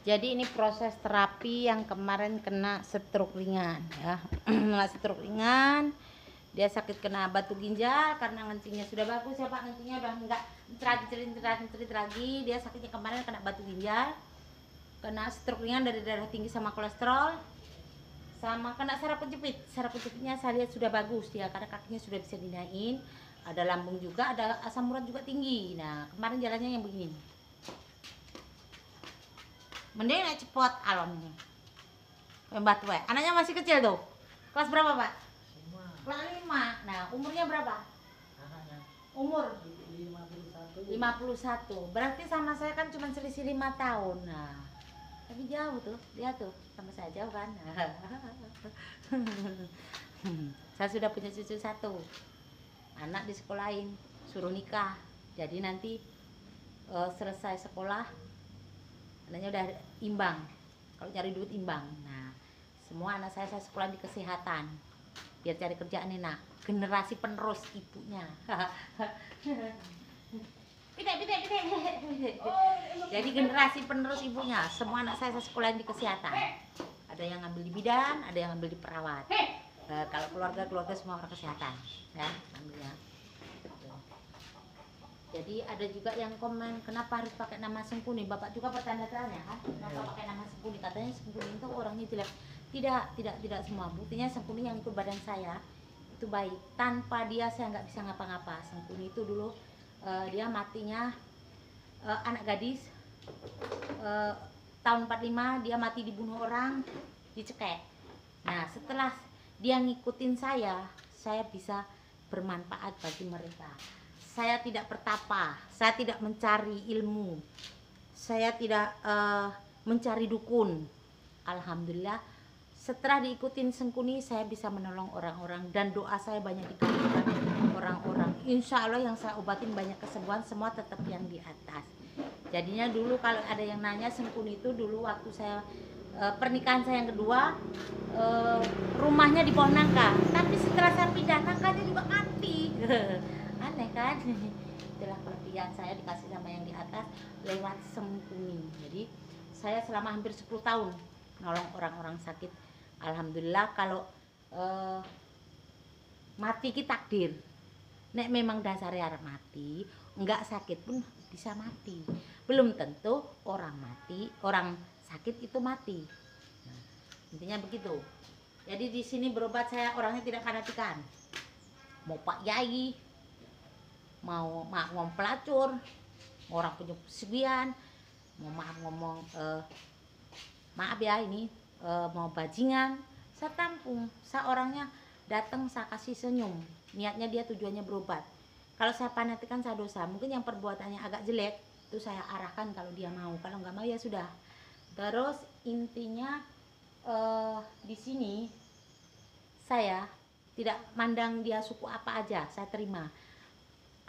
Jadi ini proses terapi yang kemarin kena stroke ringan ya. Kena stroke ringan, dia sakit kena batu ginjal karena ngencingnya sudah bagus ya Pak, ngencingnya udah enggak cerit lagi. Dia sakitnya kemarin kena batu ginjal, kena stroke ringan dari darah tinggi sama kolesterol, sama kena saraf penjepit. Saraf penjepitnya saya lihat sudah bagus dia karena kakinya sudah bisa dinaikin, ada lambung juga, ada asam urat juga tinggi. Nah kemarin jalannya yang begini, mending naik cepot alonnya batu ya. Anaknya masih kecil tuh, kelas berapa Pak? Kelas 5. Nah umurnya berapa? Umur 51. Berarti sama saya kan cuma selisih 5 tahun. Nah tapi jauh tuh, dia tuh sama saya jauh kan. Saya sudah punya cucu 1, anak di sekolahin, suruh nikah. Jadi nanti selesai sekolah anaknya udah imbang, kalau cari duit imbang. Nah semua anak saya sekolah di kesehatan biar cari kerjaan enak, generasi penerus ibunya. Jadi generasi penerus ibunya, semua anak saya sekolah di kesehatan, ada yang ngambil di bidan, ada yang ngambil di perawat. Kalau keluarga semua orang kesehatan ya ambilnya. Jadi ada juga yang komen kenapa harus pakai nama Sengkuni, Bapak juga bertanda tanya kan kenapa pakai nama Sengkuni, katanya Sengkuni itu orangnya jelek. Tidak semua, buktinya Sengkuni yang ikut badan saya itu baik, tanpa dia saya nggak bisa ngapa-ngapa. Sengkuni itu dulu dia matinya anak gadis tahun 45, dia mati dibunuh orang, dicekek. Nah setelah dia ngikutin saya bisa bermanfaat bagi mereka. Saya tidak bertapa, saya tidak mencari ilmu, saya tidak mencari dukun. Alhamdulillah setelah diikutin Sengkuni saya bisa menolong orang-orang dan doa saya banyak dikabulkan orang-orang. Insya Allah yang saya obatin banyak kesembuhan, semua tetap yang di atas. Jadinya dulu kalau ada yang nanya Sengkuni itu dulu waktu saya pernikahan saya yang kedua, rumahnya di pohon nangka, tapi setelah saya pindah nangkanya juga mati. Aneh kan? Itulah kelebihan saya dikasih sama yang di atas lewat Sengkuni. Jadi saya selama hampir 10 tahun nolong orang-orang sakit. Alhamdulillah kalau mati ki takdir. Nek memang dasarnya arep mati, enggak sakit pun bisa mati. Belum tentu orang mati, orang sakit itu mati. Nah, intinya begitu. Jadi di sini berobat saya orangnya tidak fanatikan. Mau Pak Yai, mau ngomong pelacur, orang punya pesugihan, mau ngomong maaf ya ini mau bajingan, saya tampung. Saya orangnya datang saya kasih senyum, niatnya dia tujuannya berobat. Kalau saya fanatikan saya dosa, mungkin yang perbuatannya agak jelek itu saya arahkan kalau dia mau, kalau nggak mau ya sudah. Terus intinya di sini saya tidak mandang dia suku apa aja, saya terima.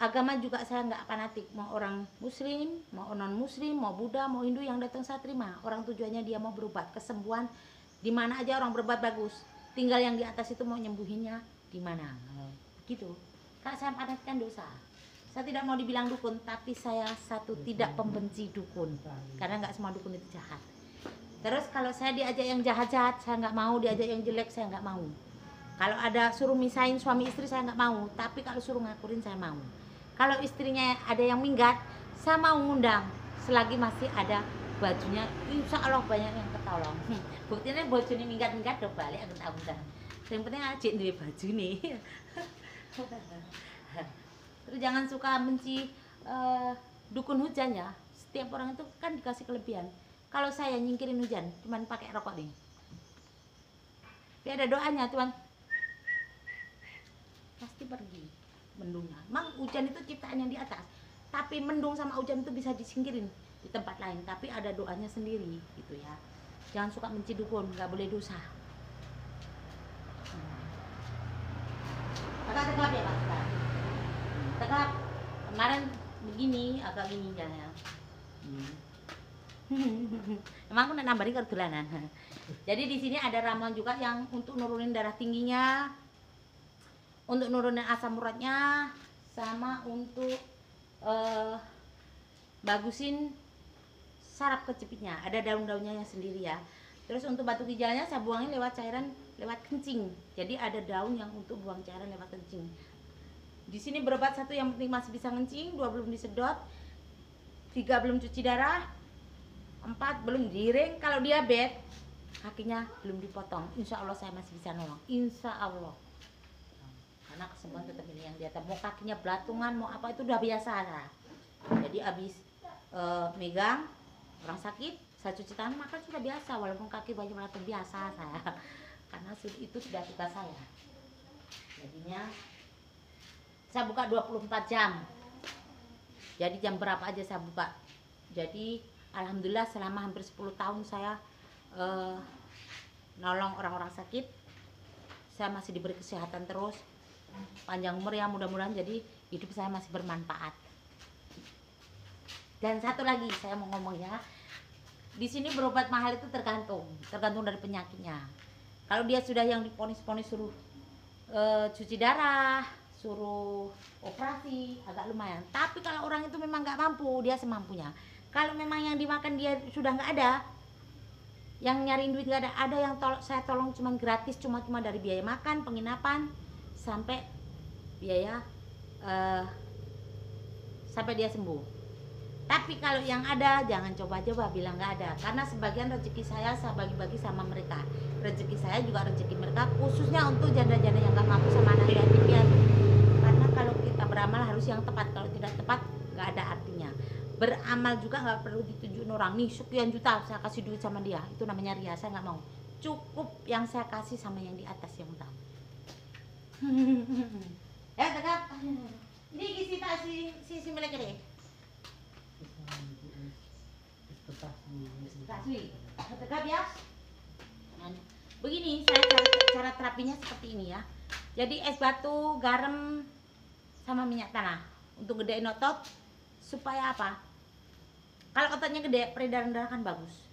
Agama juga saya nggak fanatik, mau orang muslim, mau non muslim, mau Buddha, mau Hindu, yang datang saya terima. Orang tujuannya dia mau berobat, kesembuhan di mana aja orang berobat bagus. Tinggal yang di atas itu mau nyembuhinnya di mana, gitu. Karena saya fanatikkan dosa. Saya tidak mau dibilang dukun, tapi saya satu tidak pembenci dukun, karena nggak semua dukun itu jahat. Terus kalau saya diajak yang jahat-jahat saya nggak mau, diajak yang jelek saya nggak mau. Kalau ada suruh misahin suami istri saya nggak mau, tapi kalau suruh ngakurin saya mau. Kalau istrinya ada yang minggat, saya mau ngundang selagi masih ada bajunya, insya Allah banyak yang ketolong. Buktinya bajunya minggat-minggat udah balik aku tahu dah. Yang penting aja duwe baju nih. Terus jangan suka benci dukun hujan ya. Setiap orang itu kan dikasih kelebihan. Kalau saya nyingkirin hujan, cuman pakai rokok nih. Tapi ada doanya, Tuhan pasti pergi mendungnya. Memang hujan itu ciptaan yang di atas, tapi mendung sama hujan itu bisa disingkirin di tempat lain, tapi ada doanya sendiri gitu ya. Jangan suka benci dukun, nggak boleh dosa. Tegap ya Pak, tegap. Kemarin begini, agak gini jalannya. Emang aku nambahin ke dolanan. Jadi di sini ada ramuan juga yang untuk nurunin darah tingginya, untuk nurunin asam uratnya, sama untuk bagusin sarap kecepitnya, ada daun-daunnya yang sendiri ya. Terus untuk batu ginjalnya saya buangin lewat cairan, lewat kencing. Jadi ada daun yang untuk buang cairan lewat kencing. Di sini berobat 1 yang penting masih bisa ngencing, 2 belum disedot, 3 belum cuci darah, 4 belum giring. Kalau diabetes kakinya belum dipotong, insya Allah saya masih bisa nolong, insya Allah. Karena kesembuhan tetap ini yang di atas. Mau kakinya belatungan, mau apa itu udah biasa lah. Jadi abis megang orang sakit, saya cuci tangan, makan sudah biasa, walaupun kaki banyak belatung biasa saya. Karena itu sudah tugas saya. Jadinya saya buka 24 jam. Jadi jam berapa aja saya buka. Jadi alhamdulillah selama hampir 10 tahun saya nolong orang-orang sakit. Saya masih diberi kesehatan terus, panjang umur ya mudah-mudahan, jadi hidup saya masih bermanfaat. Dan satu lagi saya mau ngomong ya, di sini berobat mahal itu tergantung dari penyakitnya. Kalau dia sudah yang diponis-ponis suruh cuci darah, suruh operasi, agak lumayan. Tapi kalau orang itu memang nggak mampu, dia semampunya. Kalau memang yang dimakan dia sudah nggak ada, yang nyariin duit nggak ada yang saya tolong cuma gratis, cuma dari biaya makan, penginapan, sampai biaya sampai dia sembuh. Tapi kalau yang ada jangan coba-coba bilang nggak ada, karena sebagian rezeki saya bagi-bagi sama mereka. Rezeki saya juga rezeki mereka, khususnya untuk janda-janda yang nggak mampu sama anak yatim piatu. Karena kalau kita beramal harus yang tepat, kalau tidak tepat nggak ada artinya. Beramal juga nggak perlu ditunjukin orang, nih sekian juta saya kasih duit sama dia, itu namanya ria, saya nggak mau. Cukup yang saya kasih sama yang di atas yang tahu. Ya tegap. Ini si melek deh. Tegap ya. Begini cara terapinya seperti ini ya. Jadi es batu, garam sama minyak tanah untuk gedein otot. Supaya apa? Kalau ototnya gede, peredaran darah kan bagus.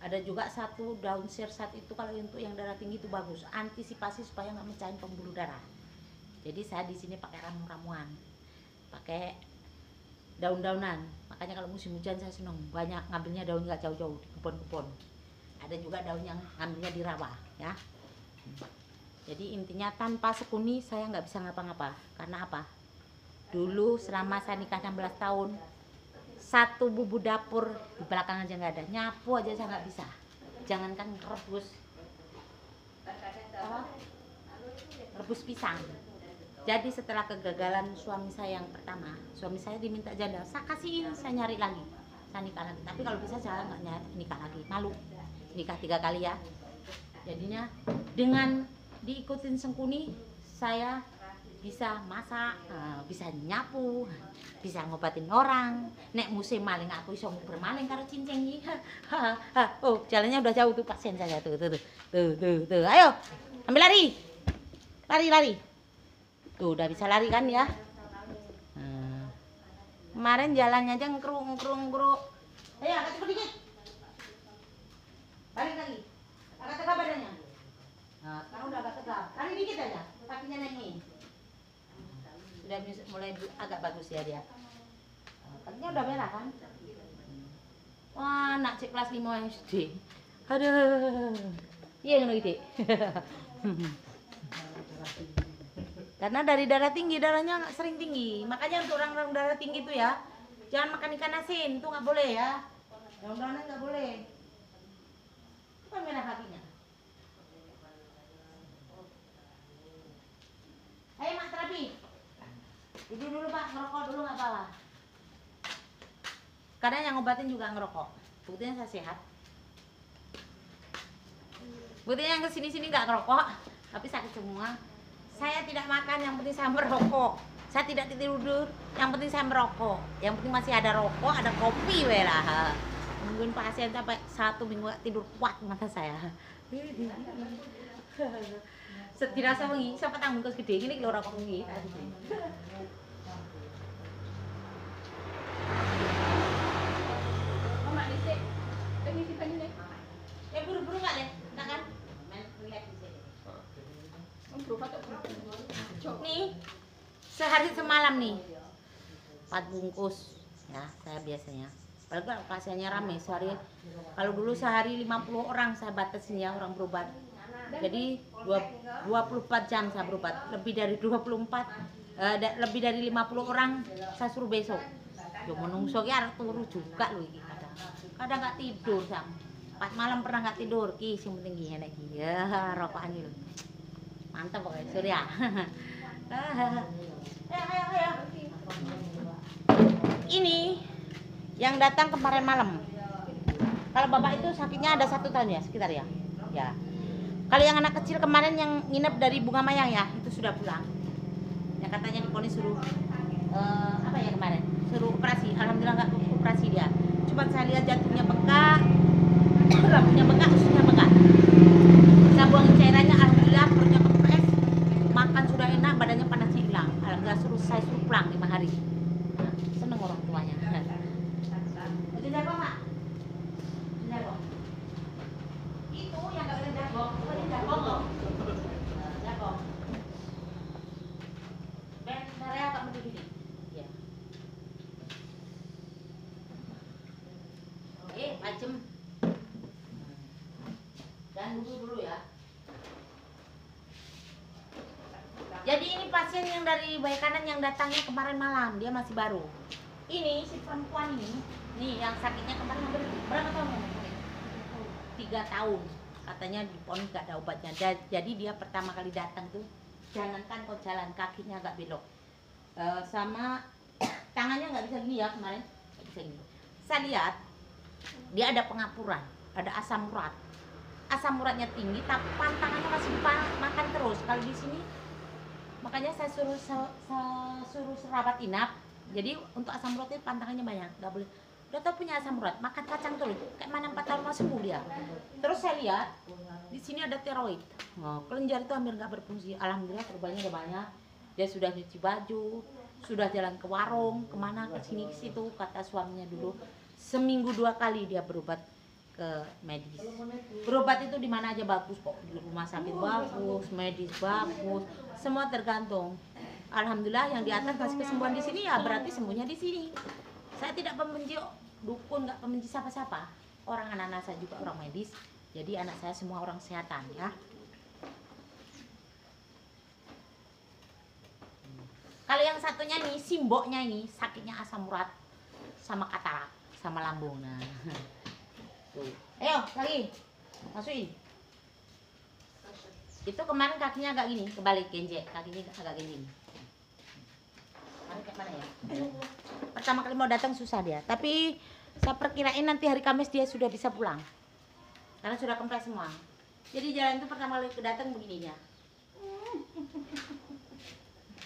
Ada juga 1 daun sirsat itu kalau untuk yang darah tinggi itu bagus, antisipasi supaya nggak mecahin pembuluh darah. Jadi saya di sini pakai ramuan, pakai daun-daunan. Makanya kalau musim hujan saya senang banyak ngambilnya daun, nggak jauh-jauh di kebun-kebun. Ada juga daun yang ngambilnya di rawa ya. Jadi intinya tanpa sekuni saya nggak bisa ngapa-ngapa. Karena apa? Dulu selama saya nikah 16 tahun, 1 bubuk dapur di belakang aja nggak ada, nyapu aja saya nggak bisa, jangankan rebus pisang. Jadi setelah kegagalan suami saya yang pertama, suami saya diminta janda, saya kasihin, saya nyari lagi, saya nikah lagi. Tapi kalau bisa saya nggak nikah lagi, malu nikah 3 kali ya. Jadinya dengan diikutin Sengkuni, saya bisa masak, bisa nyapu, bisa ngobatin orang. Nek musim maling aku iso bermaling karo cincin iki. Oh, jalannya udah jauh tuh pasien saya tuh. Ayo, ambil lari. Lari. Tuh udah bisa lari kan ya. Kemarin jalannya aja ngkruk. Ayo, angkat sedikit. Balik lagi. Agak tegap badannya. Nah, sekarang udah agak tegap. Lari dikit aja, kakinya naik nih. Sudah mulai agak bagus ya dia. Kakinya udah merah kan? Wah, anak cek kelas 5 SD. Aduh. Iya ngono iki, Dik. Karena dari darah tinggi, darahnya sering tinggi. Makanya untuk orang-orang darah tinggi itu ya, jangan makan ikan asin, itu nggak boleh ya. Daun-daunan nggak boleh. Itu merah kakinya. Ayo Mak terapi. Duduk dulu Pak, ngerokok dulu nggak apa-apa. Kadang yang ngobatin juga ngerokok. Buktinya saya sehat. Buktinya yang kesini-sini nggak ngerokok, tapi sakit semua. Saya tidak makan, yang penting saya merokok. Saya tidak tidur, yang penting saya merokok. Yang penting masih ada rokok, ada kopi lah. Nungguin pasien sampai 1 minggu tidur kuat mata saya. Dirasa wengi, siapa tanggung kos gede ini lho rokok wengi. Mbak dhisik. Ngisi banyu deh. Buru-buru enggak deh? Enggak kan? Main relax di sini. Nih. Sehari semalam nih. 4 bungkus ya, saya biasanya Apalagi pasiennya rame sehari. Kalau dulu sehari 50 orang saya batasin ya orang berobat. Jadi 24 jam saya berobat. Lebih dari 24 lebih dari 50 orang saya suruh besok. Yo menungso ki arep turu juga lho iki kadang. Kadang nggak tidur sam. 4 malam pernah nggak tidur ki sing penting ki enek ki. Ya rokokan iki lho. Mantap pokoknya Surya. Ayo. Ini yang datang kemarin malam. Kalau bapak itu sakitnya ada 1 tahun ya sekitar ya. Ya. Kalau yang anak kecil kemarin yang nginep dari Bunga Mayang ya itu sudah pulang. Yang katanya diponis suruh apa ya kemarin? Suruh operasi. Alhamdulillah nggak operasi dia. Cuma saya lihat jantungnya bengkak, rambutnya bengkak, ususnya bengkak. Saya buangin cairannya, alhamdulillah perutnya kempes, makan sudah enak, badannya panasnya hilang. Alhamdulillah saya suruh pulang 5 hari. Nah, seneng orang tuanya. Itu jago nggak? Jago. Itu yang nggak boleh jago, ini jago loh. Jago. Ben, saya tak mau begini. Ya. Macem. Dan dulu ya. Jadi ini pasien yang dari Bayi Kanan yang datangnya kemarin malam, dia masih baru. Ini si perempuan ini, nih yang sakitnya kemarin berapa tahun? 3 tahun. Katanya diponis gak ada obatnya. Jadi dia pertama kali datang tuh, jangankan kau jalan, kakinya agak belok. Sama tangannya nggak bisa gini ya kemarin, nggak bisa gini. Saya lihat dia ada pengapuran, ada asam urat. Asam uratnya tinggi, tapi pantangannya masih makan terus. Kalau di sini makanya saya suruh rawat inap. Jadi untuk asam urat itu pantangannya banyak, nggak boleh. Udah tau punya asam urat, makan kacang terus. Kayak mana 4 tahun mau sembuh dia. Terus saya lihat di sini ada tiroid. Kelenjar itu hampir nggak berfungsi. Alhamdulillah perubahannya udah banyak. Dia sudah cuci baju, sudah jalan ke warung, kemana ke sini ke situ. Kata suaminya dulu seminggu 2 kali dia berobat ke medis. Berobat itu di mana aja bagus kok, di rumah sakit bagus, medis bagus, semua tergantung. Alhamdulillah yang di atas kasih kesembuhan di sini ya berarti sembuhnya di sini. Saya tidak membenci dukun, nggak membenci siapa-siapa. Orang anak-anak saya juga orang medis, jadi anak saya semua orang kesehatan ya. Kalau yang satunya nih, simboknya ini sakitnya asam urat sama katarak sama lambung. Nah. Tuh. Ayo lagi masukin. Itu kemarin kakinya agak gini, kebalik genjek, kakinya agak gini. Kemarin kayak mana ya? Pertama kali mau datang susah dia, tapi saya perkirain nanti hari Kamis dia sudah bisa pulang, karena sudah kempes semua. Jadi jalan itu pertama kali datang begininya.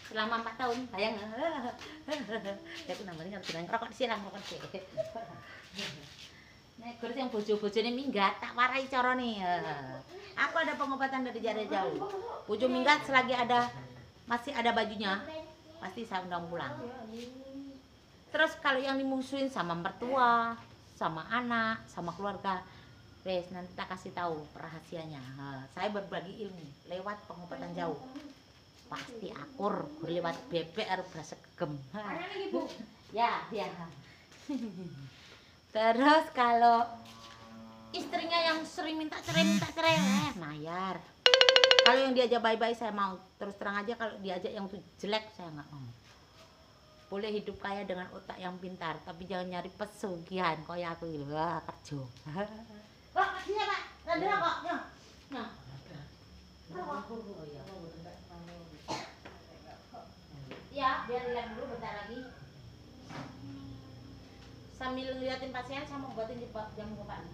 Selama 4 tahun, sayang. Ya aku namanya kan rokok disiram rokok sih. Nek kurus yang bojo-bojone minggat tak warai carane. Aku ada pengobatan dari jarak jauh. Bojo minggat selagi masih ada bajunya, pasti saya undang pulang. Terus kalau yang dimusuhin sama mertua, sama anak, sama keluarga, wes nanti tak kasih tahu rahasianya. Saya berbagi ilmu lewat pengobatan jauh. Pasti akur berlewat bebek harus berasa gegem. Ya. Terus kalau istrinya yang sering minta cerai, mayar. Kalau yang diajak baik-baik saya mau. Terus terang aja kalau diajak yang tuh jelek saya nggak mau. Boleh hidup kaya dengan otak yang pintar, tapi jangan nyari pesugihan kayak aku gitu. Wah, kerja. Pak, sini Pak. Ada kok. Nah. Ya, biar lihat dulu bentar lagi. Sambil ngeliatin pasien saya mau buatin jamu bapak.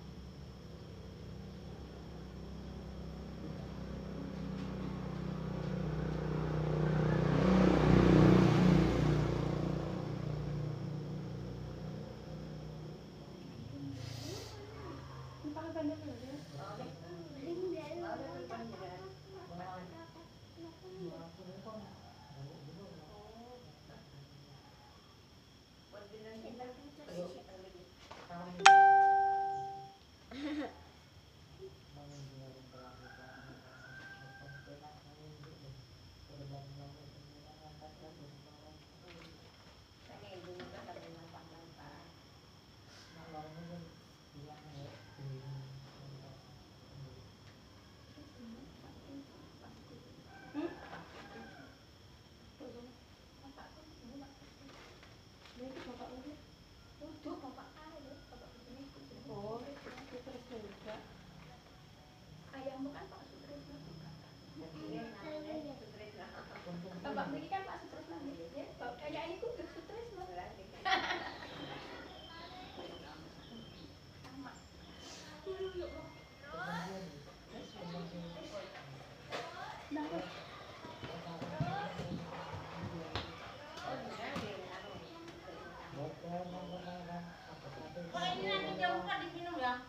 jam 4 diminum ya.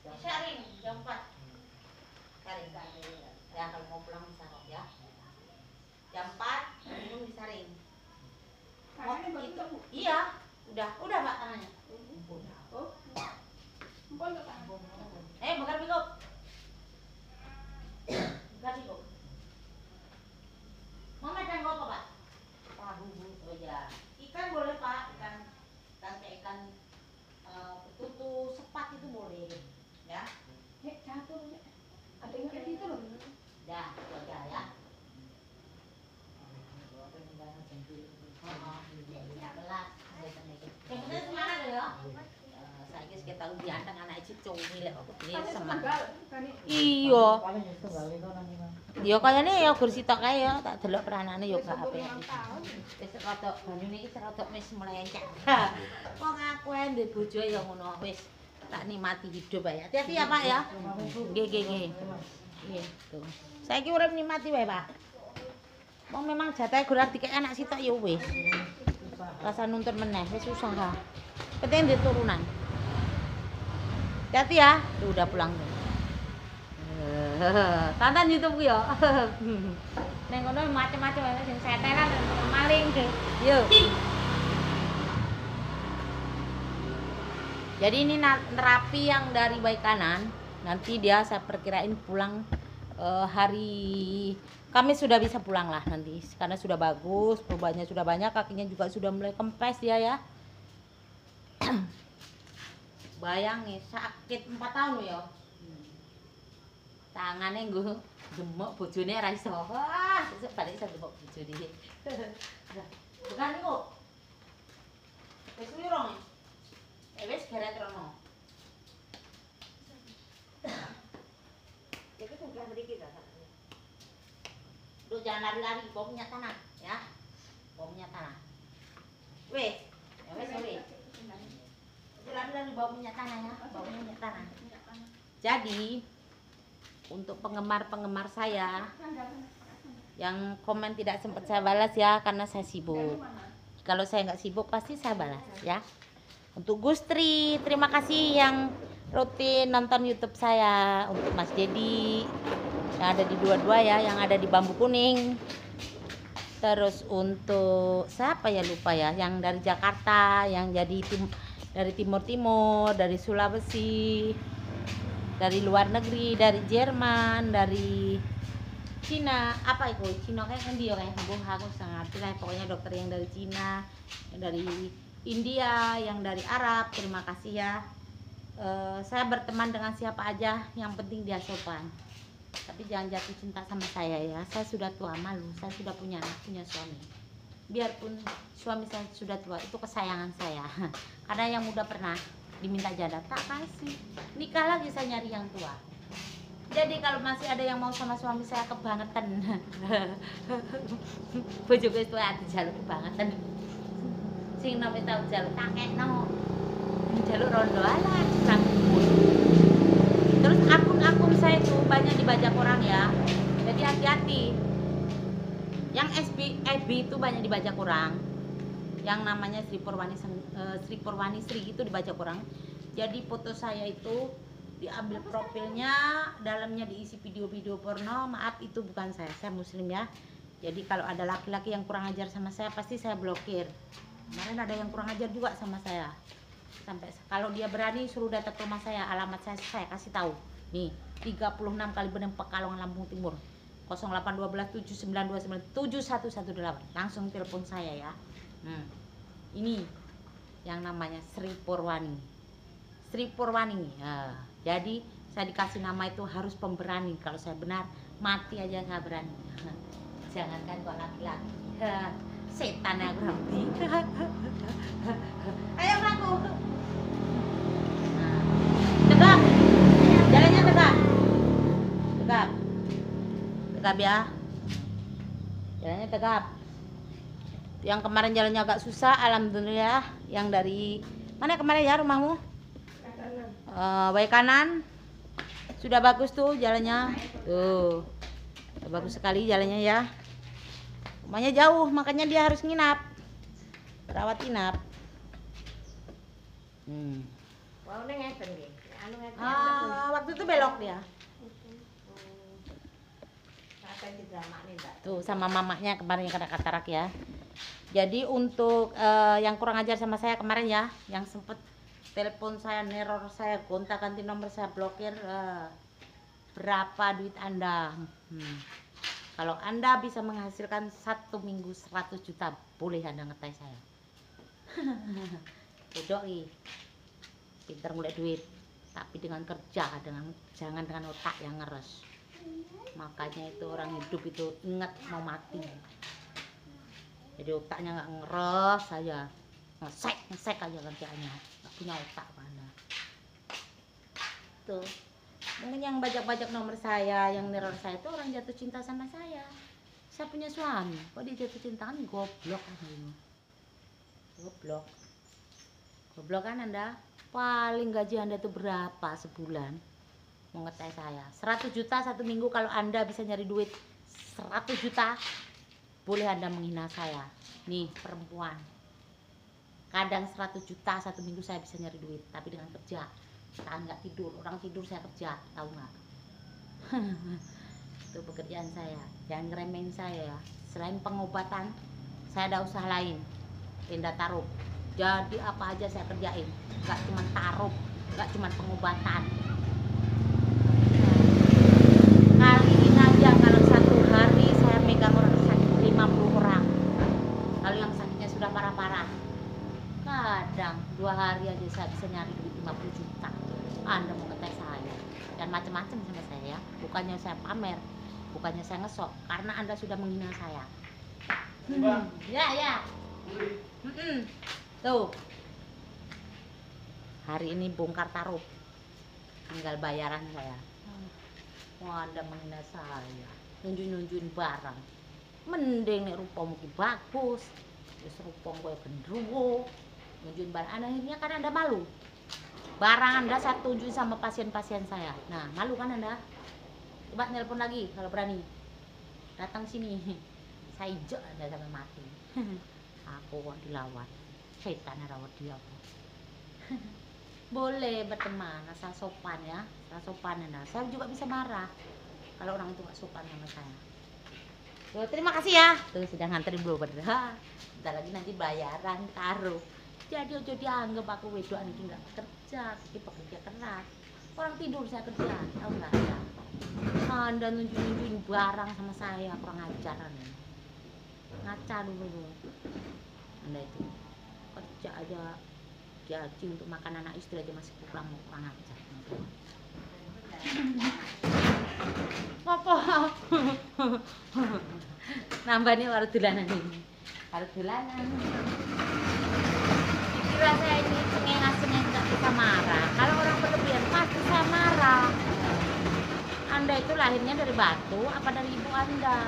Disaring jam 4. Saring ya kalau mau pulang disaring ya. Jam 4 minum disaring. Oh, itu iya, udah Mbak tangannya. Oh. Empon ke tangan. Bakar bikop. Bakar bikop. Mau makan apa, Pak? Tahu, Bu. Oh ya. Ikan boleh, Pak. Ikan kayak ikan betutu sepat itu boleh. Ya. Jatuh. Ada yang kayak gitu loh. Ya, itu aja ya. Yang penting semangat ya. Saiki sik tahu dianteng anak cicung milih aku ini semangat. Iya. Ya kayane ya gur sitok kae ya, tak delok peranane ya gak apik. Wis rada banyune iki rada wis melenceng. Wong aku ae ndek bojo ya ngono wis tak nikmati hidup ae. Hati-hati ya, Pak ya. Nggih. Nggih, tuh. Saiki urip nikmati wae, Pak. Wong memang jatahe gur dikek anak sitok ya wis. Rasa nuntut meneh wis usaha. Penting ndek turunan. Hati ya, udah pulang tuh. Tonton YouTube ya. Neng kono macam-macam ya, sing setelan, maling deh. Yuk. Jadi ini terapi yang dari baik kanan. Nanti dia saya perkirain pulang hari Kamis sudah bisa pulang lah nanti karena sudah bagus, perubahannya sudah banyak, kakinya juga sudah mulai kempes dia ya. Bayangin sakit 4 tahun ya. Tangannya gue demok bojone ra iso. Wah, sesuk balik iso demok bojone. Bukan niku. Wis wirong. Wis geret rono. Jadi sudah mriki ta. Lu jangan lari-lari, bawa minyak tanah ya. Bawa minyak tanah. Wis. Ya wis. Lari-lari bawa minyak tanah ya, bawa minyak tanah. Jadi untuk penggemar-penggemar saya yang komen tidak sempat saya balas ya karena saya sibuk. Kalau saya nggak sibuk pasti saya balas ya. Untuk Gustri, terima kasih yang rutin nonton YouTube saya. Untuk Mas Dedi yang ada di dua-dua ya, yang ada di Bambu Kuning. Terus untuk siapa ya lupa ya, yang dari Jakarta, yang jadi dari Timur, dari Sulawesi, dari luar negeri, dari Jerman, dari Cina, apa itu? Cina kayak dia kayak aku sangat ngerti lah pokoknya dokter yang dari Cina, yang dari India, yang dari Arab, terima kasih ya. Saya berteman dengan siapa aja, yang penting dia sopan. Tapi jangan jatuh cinta sama saya ya. Saya sudah tua, malu. Saya sudah punya anak, punya suami. Biarpun suami saya sudah tua, itu kesayangan saya. Karena yang muda pernah diminta janda, tak kasih. Nikah lagi saya nyari yang tua. Jadi kalau masih ada yang mau sama suami saya kebangetan. Bojoku wis tuwa dijaluk kebangetan. Sing nopo tau jaluk takekno. Jaluk rondo ala rambut. Terus akun-akun saya itu banyak dibajak orang ya. Jadi hati-hati. Yang FB itu banyak dibajak orang. Yang namanya Sri Purwani Sri itu dibajak orang. Jadi foto saya itu diambil profilnya, dalamnya diisi video-video porno. Maaf, itu bukan saya muslim ya. Jadi kalau ada laki-laki yang kurang ajar sama saya pasti saya blokir. Kemarin ada yang kurang ajar juga sama saya. Sampai kalau dia berani suruh datang ke rumah saya, alamat saya kasih tahu. Nih, 36 kali Beneng Pekalongan Lampung Timur. 081279297118. Langsung telepon saya ya. Ini yang namanya Sri Purwani. Sri Purwani. Jadi saya dikasih nama itu harus pemberani. Kalau saya benar, mati aja nggak berani. Jangankan kok laki-laki. Setan yang berhenti. Ayo aku. Tegap. Jalannya tegap. Tegap. Tegap ya. Jalannya tegap. Yang kemarin jalannya agak susah, alhamdulillah. Yang dari mana kemarin ya rumahmu? Baik kanan. Sudah bagus tuh jalannya. Tuh. Sudah bagus sekali jalannya ya. Rumahnya jauh, makanya dia harus nginap. Rawat inap. Mau ngeten nggih. Anu ngeten. Waktu itu belok dia. Sampai di drama nih, Mbak. Tuh sama mamanya kemarin yang kena katarak ya. Jadi untuk yang kurang ajar sama saya kemarin ya, yang sempet telepon saya, neror saya, gonta-ganti nomor saya, blokir, berapa duit Anda? Kalau Anda bisa menghasilkan 1 minggu 100 juta, boleh Anda ngetai saya. Doi, pinter mulai duit, tapi dengan kerja, jangan dengan otak yang ngeres. Makanya itu orang hidup itu ingat mau mati. Jadi otaknya nggak ngeres saja, ngesek aja kerjaannya, nggak punya otak mana. Tuh, mungkin yang bajak-bajak nomor saya, yang neror saya itu orang jatuh cinta sama saya. Saya punya suami, kok dia jatuh cinta, kan goblok kan ini. Goblok kan Anda? Paling gaji Anda tuh berapa sebulan? Mau ngetes saya 100 juta 1 minggu. Kalau Anda bisa nyari duit 100 juta, boleh Anda menghina saya. Nih perempuan, kadang 100 juta 1 minggu saya bisa nyari duit, tapi dengan kerja. Tahan nggak tidur, orang tidur saya kerja, tahu nggak? Itu pekerjaan saya, jangan ngeremehin saya ya. Selain pengobatan, saya ada usaha lain, tenda taruh. Jadi apa aja saya kerjain, nggak cuma taruh, nggak cuma pengobatan. Kali ini aja kalau 1 hari saya megang orang sakit 50 orang. Kalau yang sakitnya sudah parah-parah, kadang 2 hari aja saya bisa nyari duit 50 juta. Anda mau ngetes saya, dan macam-macam sama saya ya. Bukannya saya pamer, bukannya saya ngesok, karena Anda sudah menghina saya. Ya. Tuh, hari ini bongkar taruh, tinggal bayaran saya. Wah, Anda menghina saya, nunjukin barang. Mending nih rupamu ki bagus, terus rupamu kayak gendruwo, nunjukin barang. Akhirnya kan Anda malu. Barang Anda saya tunjukin sama pasien-pasien saya. Nah, malu kan Anda? Coba nelpon lagi kalau berani. Datang sini, saya ijek Anda sampai mati. Aku kok dilawan, setan rawat dia. Boleh berteman, asal sopan ya, asal sopan Anda. Saya juga bisa marah kalau orang itu gak sopan sama saya. Tuh, terima kasih ya. Tuh sudah nganterin belum pada. Bentar lagi nanti bayaran taruh. Jadi ojo dianggap aku wedok niki nggak kerja, iki pekerja keras. Orang tidur saya kerja, tahu nggak ya? Anda nunjukin barang sama saya, kurang ajaran. Ngaca dulu. Anda itu kerja aja, gaji untuk makan anak istri aja masih kurang ajar. Apa? Nambah nih baru dolanan ini. Baru dolanan. Kira saya ini cengeng-cengeng nggak bisa marah. Kalau orang berlebihan pasti saya marah. Anda itu lahirnya dari batu apa dari ibu Anda?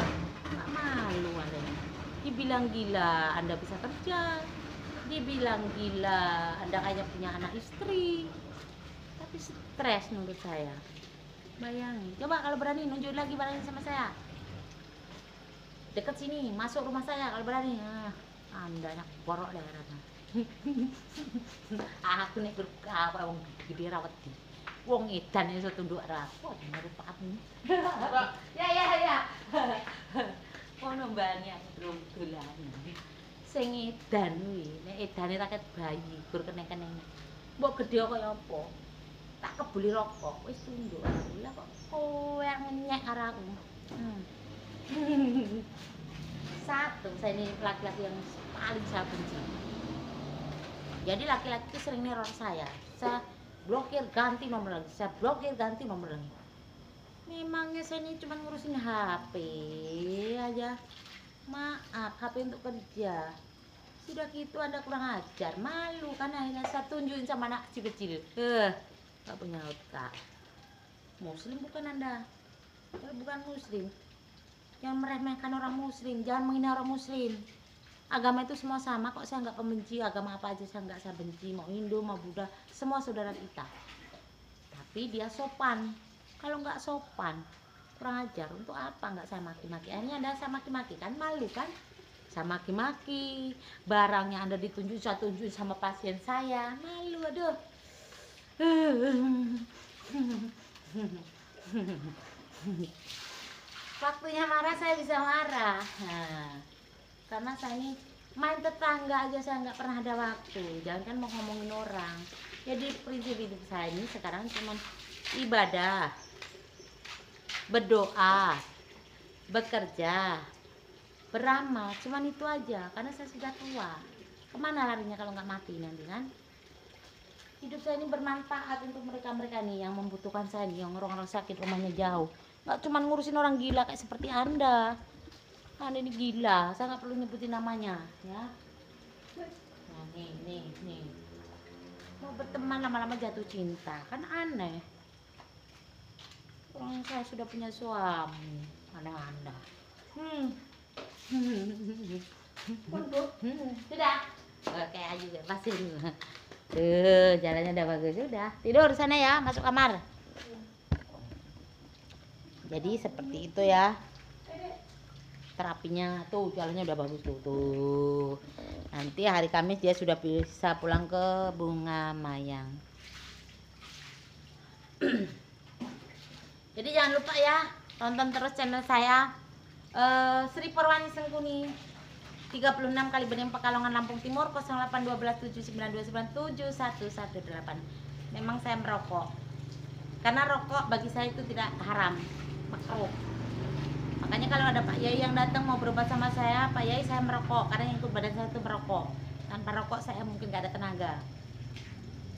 Nggak malu Anda. Dibilang gila Anda bisa kerja, dibilang gila Anda kayak punya anak istri, tapi stres menurut saya. Bayangin, coba kalau berani nunjuk lagi barangnya sama saya, deket sini, masuk rumah saya kalau berani. Anda nyak borok daerahnya. Aku nih berapa wong gede rawat di wong edan iso tunduk rapo menurut kamu. Ya. Ono mbane aku belum dolanan. Sing edan kuwi, nek edane raket bayi, gur keneng-keneng. Mbok gedhe kaya apa? Tak kebuli rokok, wis tunduk aku. Lah kok kowe ngenyek karo aku. Satu, saya ini laki-laki yang paling saya benci. Jadi laki-laki itu sering neror saya blokir ganti nomor lagi, saya blokir ganti nomor lagi. Memangnya saya ini cuma ngurusin HP aja. Maaf, HP untuk kerja. Sudah gitu Anda kurang ajar, malu kan akhirnya saya tunjukin sama anak kecil-kecil. Gak punya otak. Muslim bukan Anda? Kalau bukan Muslim, jangan meremehkan orang Muslim, jangan menghina orang Muslim. Agama itu semua sama kok, saya nggak pembenci agama apa aja, saya benci, mau Hindu mau Buddha, semua saudara kita. Tapi dia sopan. Kalau nggak sopan, kurang ajar, untuk apa nggak saya maki-maki? Akhirnya Anda saya maki-maki kan, malu kan? Saya maki-maki, barangnya Anda ditunjuk, saya tunjuk sama pasien saya, malu, aduh. Waktunya marah saya bisa marah. Nah, karena saya ini main tetangga aja saya nggak pernah ada waktu. Jangan kan mau ngomongin orang. Jadi prinsip hidup saya ini sekarang cuma ibadah, berdoa, bekerja, beramal. Cuman itu aja. Karena saya sudah tua. Kemana larinya kalau nggak mati nanti kan? Hidup saya ini bermanfaat untuk mereka-mereka nih yang membutuhkan saya nih, yang orang-orang sakit rumahnya jauh. Nggak cuma ngurusin orang gila kayak seperti Anda. Anda ini gila, saya nggak perlu nyebutin namanya, ya. Nah, nih. Mau berteman lama-lama jatuh cinta, kan aneh. Orang saya sudah punya suami, Anda. Sudah. Oke aja juga pasti dulu. Tuh, jalannya udah bagus. Sudah, tidur sana ya, masuk kamar. Jadi seperti itu ya terapinya. Tuh jalannya udah bagus tuh. Nanti hari Kamis dia sudah bisa pulang ke Bunga Mayang. Jadi jangan lupa ya, tonton terus channel saya, Sri Purwani Sengkuni 36 kali Bening Pekalongan Lampung Timur 081279297118. Memang saya merokok karena rokok bagi saya itu tidak haram, makruh. Makanya kalau ada Pak Yai yang datang mau berobat sama saya, Pak Yai saya merokok karena yang ikut badan saya itu merokok. Tanpa rokok saya mungkin gak ada tenaga.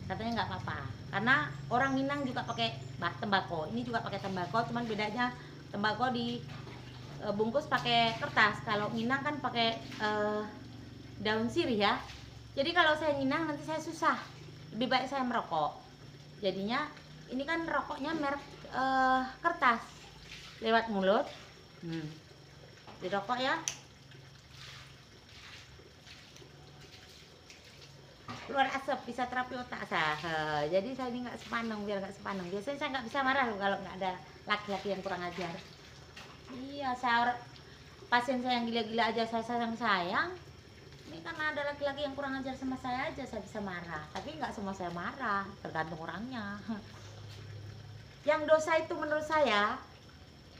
Katanya nggak apa-apa karena orang Minang juga pakai tembakau, ini juga pakai tembakau, cuman bedanya tembakau di bungkus pakai kertas, kalau Minang kan pakai daun sirih ya. Jadi kalau saya Minang nanti saya susah, lebih baik saya merokok. Jadinya ini kan rokoknya merek kertas, lewat mulut dirokok ya, keluar asap, bisa terapi otak saya. Jadi saya ini nggak sepaneng, biar nggak sepaneng. Biasanya saya nggak bisa marah loh kalau nggak ada laki-laki yang kurang ajar. Iya, pasien saya yang gila-gila aja saya sayang. Ini karena ada laki-laki yang kurang ajar sama saya aja saya bisa marah. Tapi nggak semua saya marah, tergantung orangnya. Yang dosa itu menurut saya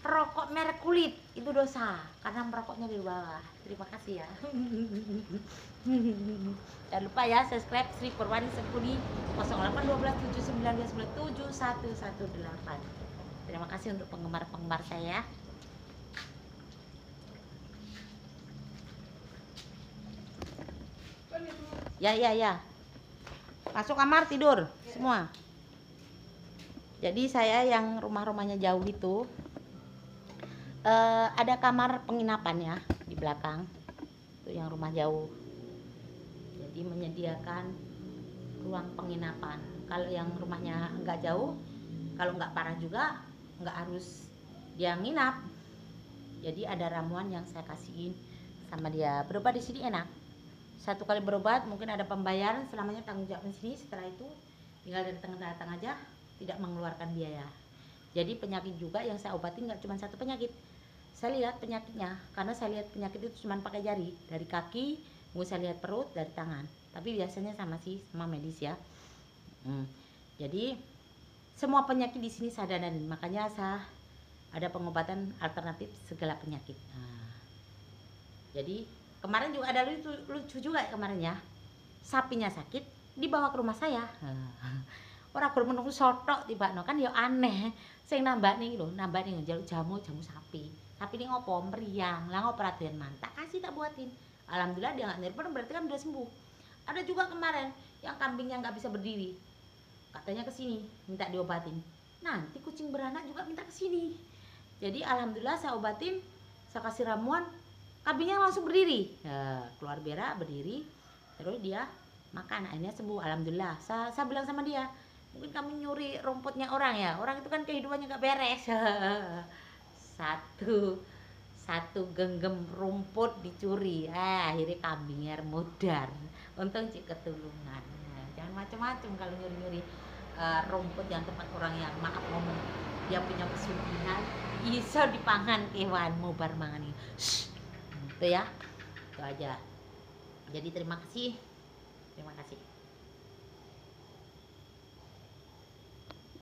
perokok merek kulit itu dosa karena merokoknya di bawah. Terima kasih ya. Jangan lupa ya subscribe Sri Purwani Sengkuni 081279297118. Terima kasih untuk penggemar-penggemar saya. Ya. Masuk kamar tidur semua. Jadi saya yang rumahnya jauh itu ada kamar penginapan ya di belakang. Itu yang rumah jauh. Jadi menyediakan ruang penginapan. Kalau yang rumahnya nggak jauh, kalau nggak parah juga nggak harus dia nginap. Jadi ada ramuan yang saya kasihin sama dia. Berobat di sini enak. 1 kali berobat mungkin ada pembayaran, selamanya tanggung jawab di sini. Setelah itu tinggal datang aja, tidak mengeluarkan biaya. Jadi penyakit juga yang saya obati nggak cuma 1 penyakit. Saya lihat penyakitnya, karena saya lihat penyakit itu cuma pakai jari, dari kaki, mau saya lihat perut, dari tangan. Tapi biasanya sama medis ya. Jadi semua penyakit di sini saya danain, makanya saya ada pengobatan alternatif segala penyakit. Jadi kemarin juga ada lucu juga kemarin ya. Sapinya sakit dibawa ke rumah saya. Orang bermenung sotok tiba kan ya aneh. Saya nambah nih jaluk jamu sapi. Tapi ini ngopo meriang, lah ngopo perhatian mantap kasih tak buatin. Alhamdulillah dia nggak nelpon, berarti kan udah sembuh. Ada juga kemarin yang kambingnya nggak bisa berdiri, katanya kesini minta diobatin. Nanti kucing beranak juga minta kesini. Jadi alhamdulillah saya obatin, saya kasih ramuan, kambingnya langsung berdiri. Keluar berak berdiri, terus dia makan, akhirnya sembuh. Alhamdulillah. Saya bilang sama dia, mungkin kamu nyuri rumputnya orang ya. Orang itu kan kehidupannya nggak beres. Satu genggam rumput dicuri, akhirnya kambingnya modar. Untung cik ketulungan. Jangan macam-macam kalau nyuri-nyuri rumput yang tempat orang yang maaf ngomong dia punya pesugihan, iso dipangan kewan mau bar mangan itu ya, itu aja. Jadi terima kasih.